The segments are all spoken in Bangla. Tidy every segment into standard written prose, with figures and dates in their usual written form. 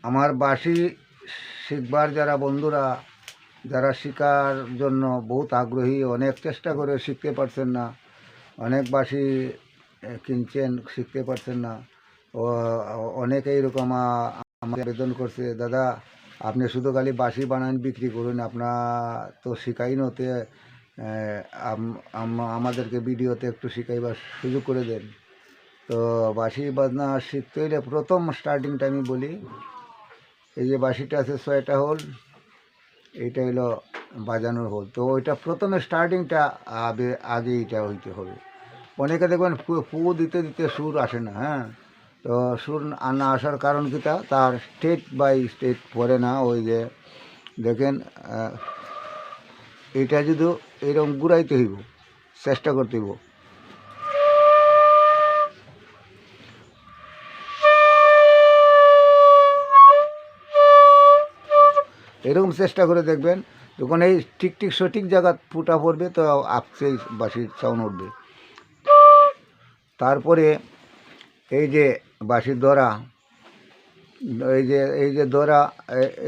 আমার বাঁশি শিখবার যারা বন্ধুরা যারা শেখার জন্য বহুত আগ্রহী, অনেক চেষ্টা করে শিখতে পারছেন না, অনেক বাঁশি কিনছেন শিখতে পারছেন না, ও অনেকে এরকম আমাকে আবেদন করছে, দাদা আপনি শুধু খালি বাঁশি বানান বিক্রি করুন, আপনার তো শিখাই নতে আমাদেরকে ভিডিওতে একটু শিখাইবার সুযোগ করে দেন। তো বাঁশি বাজনা শিখতে হলে প্রথম স্টার্টিংটা আমি বলি, এই যে বাঁশিটা আছে 6টা হোল, এইটা হলো বাজানোর হোল। তো ওইটা প্রথমে স্টার্টিংটা আগে এইটা হইতে হবে। অনেকে দেখবেন ফু দিতে দিতে সুর আসে না, হ্যাঁ। তো সুর না আসার কারণ কি, তার স্টেট বাই স্টেট পড়ে না। ওই যে দেখেন এইটা যদি এইরকম ঘুরাইতে হইব, চেষ্টা করতে হইব। এরকম চেষ্টা করে দেখবেন, যখন এই ঠিক ঠিক সঠিক জায়গা ফুটা পড়বে তো আপসেই বাঁশির সাউন্ড উঠবে। তারপরে এই যে বাঁশির দড়া, এই যে দড়া,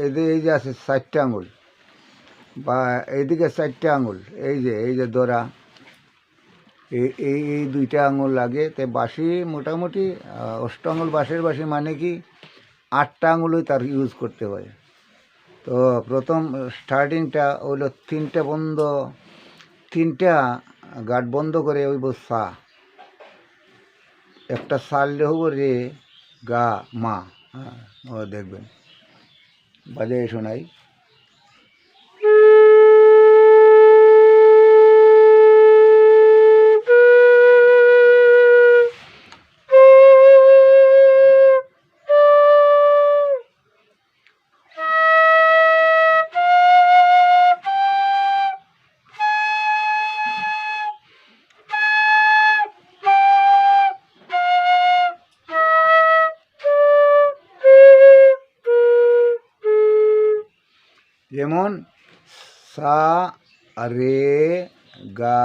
এই যে আছে 4টে আঙুল, বা এইদিকে 4টে আঙুল, এই যে দড়া, এই 2টা আঙুল লাগে। তো বাঁশি মোটামুটি 8 আঙুল বাঁশের বাঁশি মানে কি 8টা আঙুলই তার ইউজ করতে হয়। তো প্রথম স্টার্টিংটা হইলো 3টা গাঁট বন্ধ করে হইব সা, একটা সারলে হবো রে গা মা, হ্যাঁ। ও দেখবেন বাজে শোনাই। যেমন সা রে গা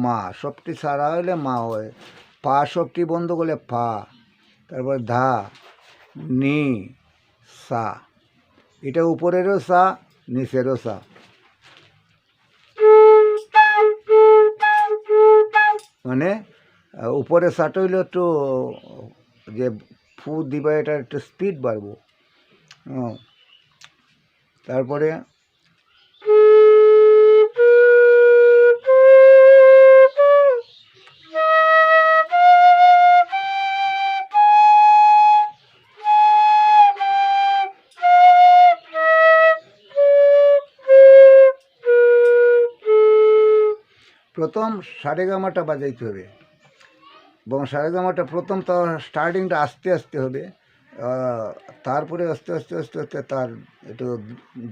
মা, সবটি সারা হইলে মা হয়, পা সবটি বন্ধ করলে ফা, তারপর ধা নি সা, এটা উপরেরও সা নিচেরও সা। মানে উপরে সাটা হইলে একটু যে ফু দিবা এটা একটু স্পিড বাড়বো। তারপরে প্রথম সারেগামাটা বাজাইতে হবে, এবং সারেগামাটা প্রথম তো স্টার্টিংটা আস্তে আস্তে হবে, তারপরে আস্তে আস্তে আস্তে আস্তে তার একটু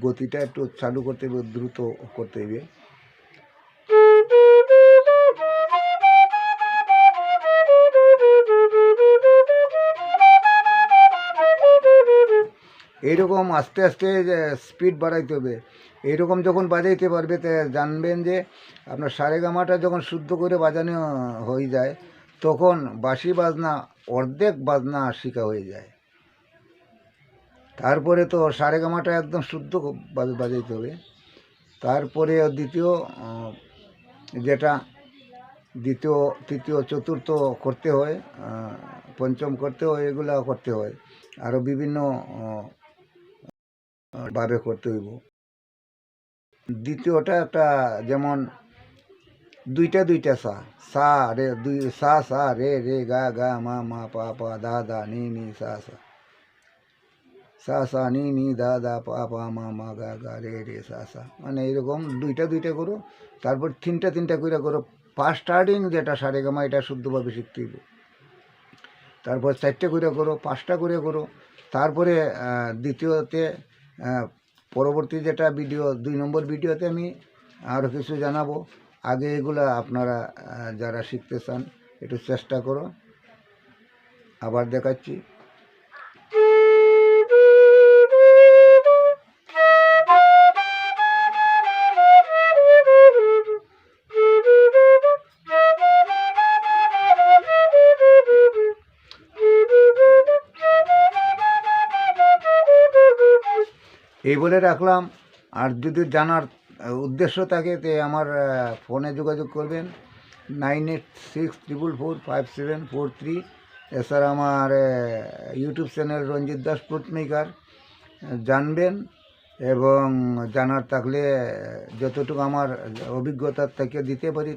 গতিটা একটু চালু করতে হবে, দ্রুত করতে হবে। এইরকম আস্তে আস্তে স্পিড বাড়াইতে হবে। এইরকম যখন বাজাইতে পারবে তো জানবেন যে আপনার সারেগামাটা যখন শুদ্ধ করে বাজানো হয়ে যায়, তখন বাঁশি বাজনা অর্ধেক বাজনা শিখা হয়ে যায়। তারপরে তো সারেগামাটা একদম শুদ্ধ বাজাইতে হবে। তারপরে যেটা দ্বিতীয় তৃতীয় চতুর্থ করতে হয়, পঞ্চম করতে হয়, এগুলো করতে হয়, আরও বিভিন্ন ভাবে করতে হইব। দ্বিতীয়টা একটা যেমন দুইটা সা, সা রে, সা সা রে রে গা গা মা মা পা পা দা দা নি নি সা সা, সা সা নি নি দা দা পা পা মা মা গা গা রে রে সা সা। মানে এরকম দুইটা করো, তারপর তিনটা করে করো। ফার্স্ট স্টার্টিং যেটা সারেগামা, এটা শুদ্ধভাবে শিখতে হইব। তারপর 4টে করে করো, 5টা করে করো। তারপরে দ্বিতীয়তে পরবর্তী যেটা ভিডিও 2 নম্বর ভিডিওতে আমি আরও কিছু জানাবো। আগে এগুলা আপনারা যারা শিখতে চান একটু চেষ্টা করো। আবার দেখাচ্ছি। এই বলে রাখলাম। আর যদি জানার উদ্দেশ্য থাকে তে আমার ফোনে যোগাযোগ করবেন 9864445743। এছাড়া আমার ইউটিউব চ্যানেল রঞ্জিত দাস ফ্রুটমেকার জানবেন, এবং জানার থাকলে যতটুকু আমার অভিজ্ঞতার থেকে দিতে পারি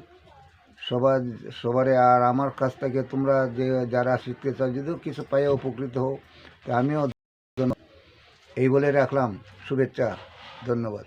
সবারে। আর আমার কাছ থেকে তোমরা যে যারা শিখতে চাও যদিও কিছু পাইয়ে উপকৃত হও, তা আমিও এই বলে রাখলাম। শুভেচ্ছা, ধন্যবাদ।